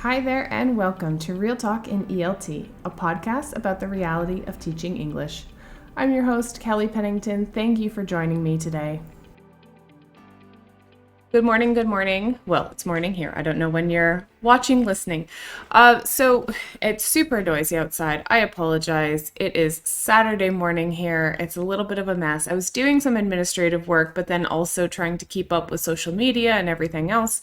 Hi there, and welcome to Real Talk in ELT, a podcast about the reality of teaching English. I'm your host, Kelly Pennington. Thank you for joining me today. Good morning, good morning. Well, it's morning here. I don't know when you're watching, listening. So it's super noisy outside. I apologize. It is Saturday morning here. It's a little bit of a mess. I was doing some administrative work, but then also trying to keep up with social media and everything else.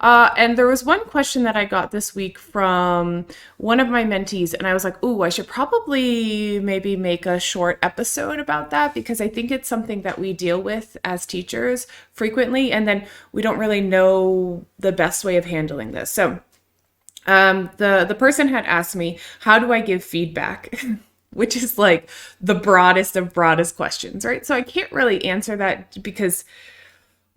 And there was one question that I got this week from one of my mentees, and I was like, ooh, I should probably maybe make a short episode about that because I think it's something that we deal with as teachers frequently, and then we don't really know the best way of handling this. So the person had asked me, how do I give feedback? Which is like the broadest of broadest questions, right? So I can't really answer that because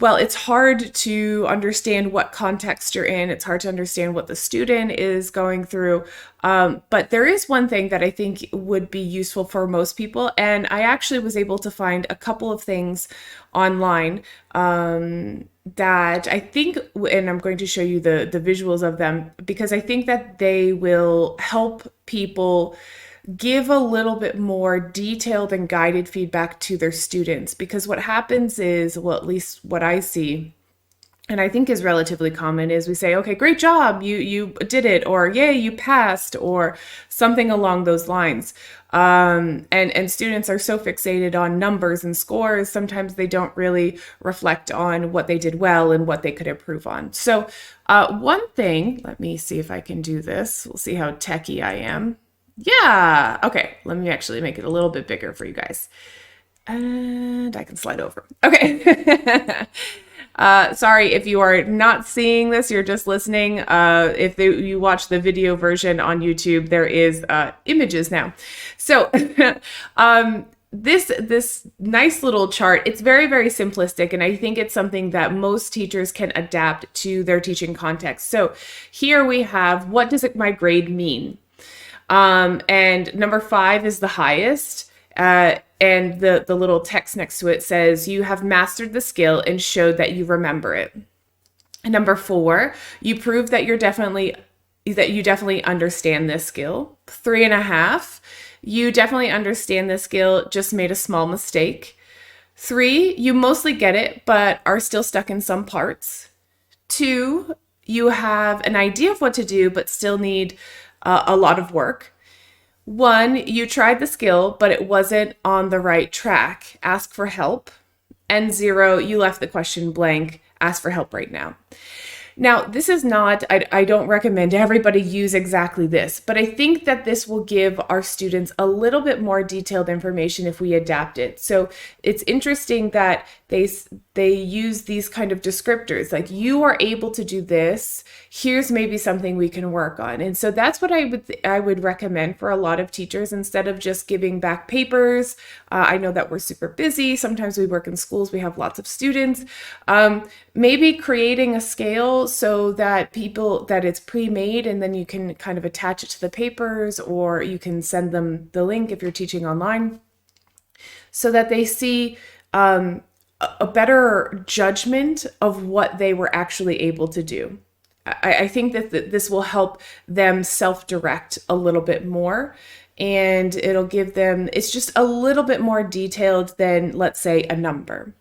it's hard to understand what context you're in. It's hard to understand what the student is going through. But there is one thing that I think would be useful for most people. And I actually was able to find a couple of things online that I think, and I'm going to show you the visuals of them, because I think that they will help people give a little bit more detailed and guided feedback to their students. Because what happens is, well, at least what I see, and I think is relatively common, is we say, okay, great job, you did it, or yay, you passed, or something along those lines. And students are so fixated on numbers and scores, sometimes they don't really reflect on what they did well and what they could improve on. So one thing, let me see if I can do this. We'll see how techie I am. Yeah. Okay. Let me actually make it a little bit bigger for you guys. And I can slide over. Okay. Sorry if you are not seeing this, you're just listening. If you watch the video version on YouTube, there is images now. So this nice little chart, it's very, very simplistic. And I think it's something that most teachers can adapt to their teaching context. So here we have, what does my grade mean? And number 5 is the highest. And the little text next to it says, you have mastered the skill and showed that you remember it. And number 4, you prove that you definitely understand this skill. 3.5, you definitely understand this skill, just made a small mistake. 3, you mostly get it, but are still stuck in some parts. 2, you have an idea of what to do, but still need a lot of work. 1, you tried the skill, but it wasn't on the right track. Ask for help. And 0, you left the question blank. Ask for help right now. Now, this is not, I don't recommend everybody use exactly this, but I think that this will give our students a little bit more detailed information if we adapt it. So it's interesting that they use these kind of descriptors, like, you are able to do this, here's maybe something we can work on. And so that's what I would recommend for a lot of teachers, instead of just giving back papers. I know that we're super busy. Sometimes we work in schools, we have lots of students. Maybe creating a scale so that it's pre-made, and then you can kind of attach it to the papers, or you can send them the link if you're teaching online, so that they see a better judgment of what they were actually able to do. I think that this will help them self-direct a little bit more, and it'll give them, it's just a little bit more detailed than, let's say, a number.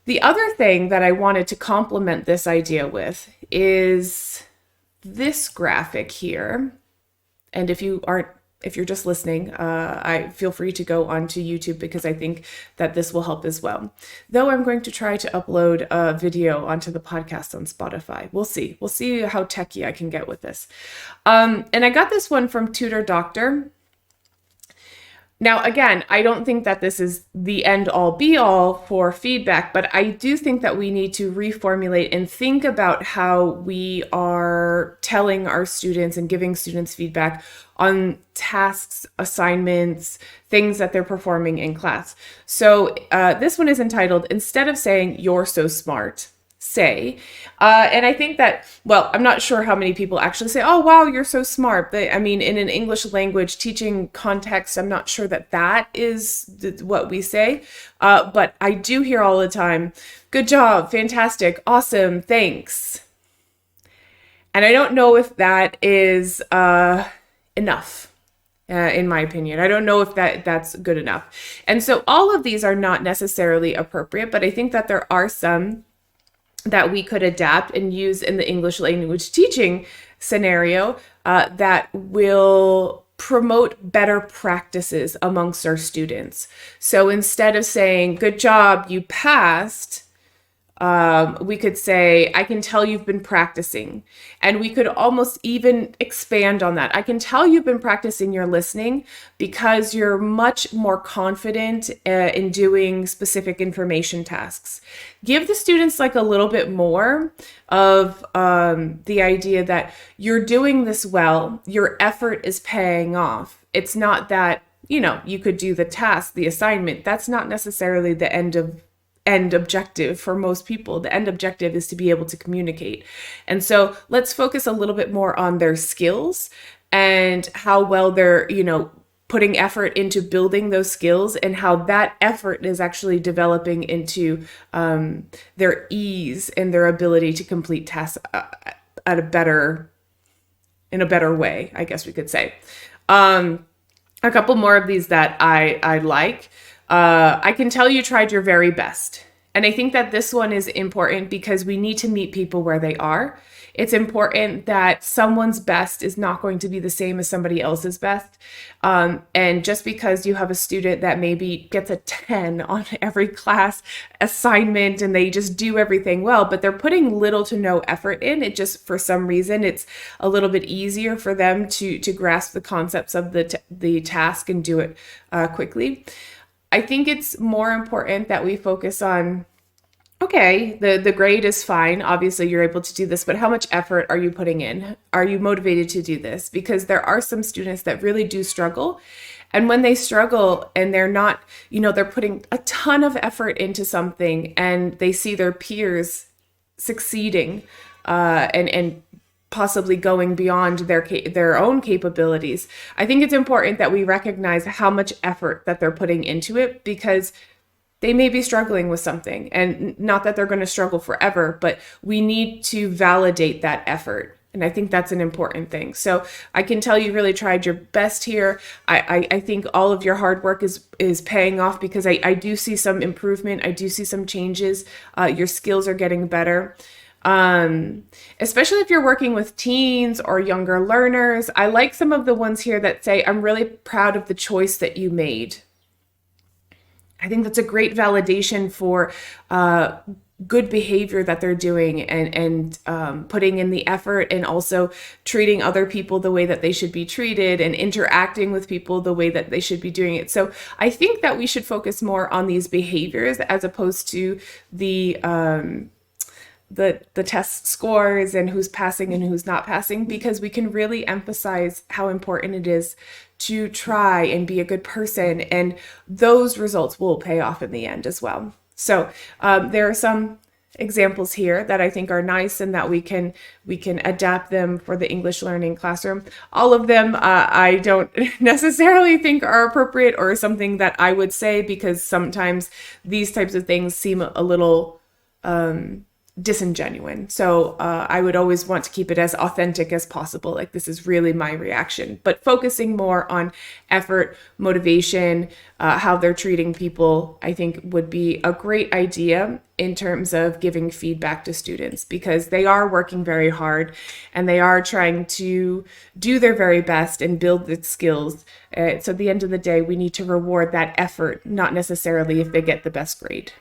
The other thing that I wanted to complement this idea with is this graphic here. And if you're just listening, I feel free to go onto YouTube, because I think that this will help as well. Though I'm going to try to upload a video onto the podcast on Spotify. We'll see. We'll see how techie I can get with this. And I got this one from Tutor Doctor. Now, again, I don't think that this is the end all be all for feedback, but I do think that we need to reformulate and think about how we are telling our students and giving students feedback on tasks, assignments, things that they're performing in class. So this one is entitled, Instead of Saying You're So Smart, Say. And I think that, I'm not sure how many people actually say, oh, wow, you're so smart. But I mean, in an English language teaching context, I'm not sure that is what we say. But I do hear all the time, good job, fantastic, awesome, thanks. And I don't know if that is enough, in my opinion. I don't know if that's good enough. And so all of these are not necessarily appropriate, but I think that there are some that we could adapt and use in the English language teaching scenario that will promote better practices amongst our students. So instead of saying, good job, you passed, we could say, I can tell you've been practicing. And we could almost even expand on that. I can tell you've been practicing your listening because you're much more confident in doing specific information tasks. Give the students like a little bit more of the idea that you're doing this well, your effort is paying off. It's not that, you could do the task, the assignment. That's not necessarily the end objective for most people. The end objective is to be able to communicate. And so let's focus a little bit more on their skills and how well they're, putting effort into building those skills and how that effort is actually developing into their ease and their ability to complete tasks in a better way, I guess we could say. A couple more of these that I like. I can tell you tried your very best. And I think that this one is important because we need to meet people where they are. It's important that someone's best is not going to be the same as somebody else's best. And just because you have a student that maybe gets a 10 on every class assignment and they just do everything well, but they're putting little to no effort in, it just, for some reason, it's a little bit easier for them to grasp the concepts of the task and do it quickly. I think it's more important that we focus on, okay, the grade is fine. Obviously, you're able to do this, but how much effort are you putting in? Are you motivated to do this? Because there are some students that really do struggle. And when they struggle and they're not, they're putting a ton of effort into something and they see their peers succeeding and possibly going beyond their own capabilities. I think it's important that we recognize how much effort that they're putting into it, because they may be struggling with something, and not that they're going to struggle forever, but we need to validate that effort. And I think that's an important thing. So I can tell you really tried your best here. I think all of your hard work is paying off, because I do see some improvement. I do see some changes. Your skills are getting better. Especially if you're working with teens or younger learners. I like some of the ones here that say, I'm really proud of the choice that you made. I think that's a great validation for good behavior that they're doing and putting in the effort, and also treating other people the way that they should be treated and interacting with people the way that they should be doing it. So I think that we should focus more on these behaviors as opposed to the test scores and who's passing and who's not passing, because we can really emphasize how important it is to try and be a good person, and those results will pay off in the end as well. So there are some examples here that I think are nice and that we can adapt them for the English learning classroom. All of them I don't necessarily think are appropriate or something that I would say, because sometimes these types of things seem a little disingenuine. So I would always want to keep it as authentic as possible. Like, this is really my reaction, but focusing more on effort, motivation, how they're treating people, I think would be a great idea in terms of giving feedback to students, because they are working very hard and they are trying to do their very best and build the skills. So at the end of the day, we need to reward that effort, not necessarily if they get the best grade.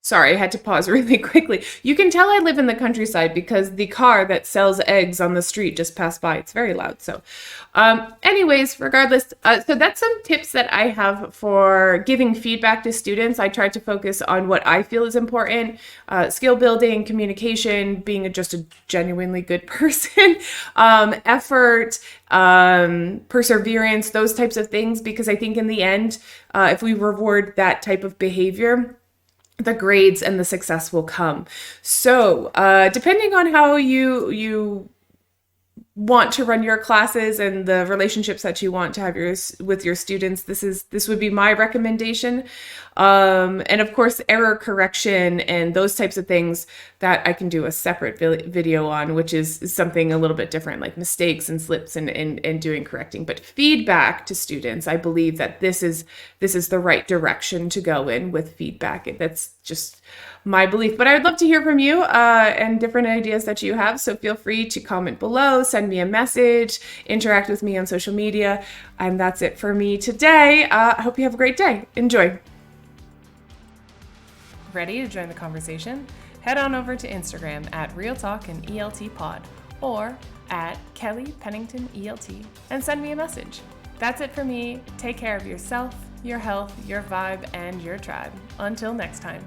Sorry, I had to pause really quickly. You can tell I live in the countryside because the car that sells eggs on the street just passed by. It's very loud. So anyways, regardless, so that's some tips that I have for giving feedback to students. I try to focus on what I feel is important: skill building, communication, being just a genuinely good person, effort, perseverance, those types of things, because I think in the end, if we reward that type of behavior, the grades and the success will come. So depending on how you want to run your classes and the relationships that you want to have with your students, this would be my recommendation. And of course, error correction and those types of things that I can do a separate video on, which is something a little bit different, like mistakes and slips and doing correcting. But feedback to students, I believe that this is the right direction to go in with feedback. That's just my belief. But I'd love to hear from you and different ideas that you have. So feel free to comment below, send me a message, interact with me on social media. And that's it for me today. I hope you have a great day. Enjoy. Ready to join the conversation? Head on over to Instagram at Real Talk and ELT Pod or at Kelly Pennington ELT and send me a message. That's it for me. Take care of yourself, your health, your vibe, and your tribe. Until next time.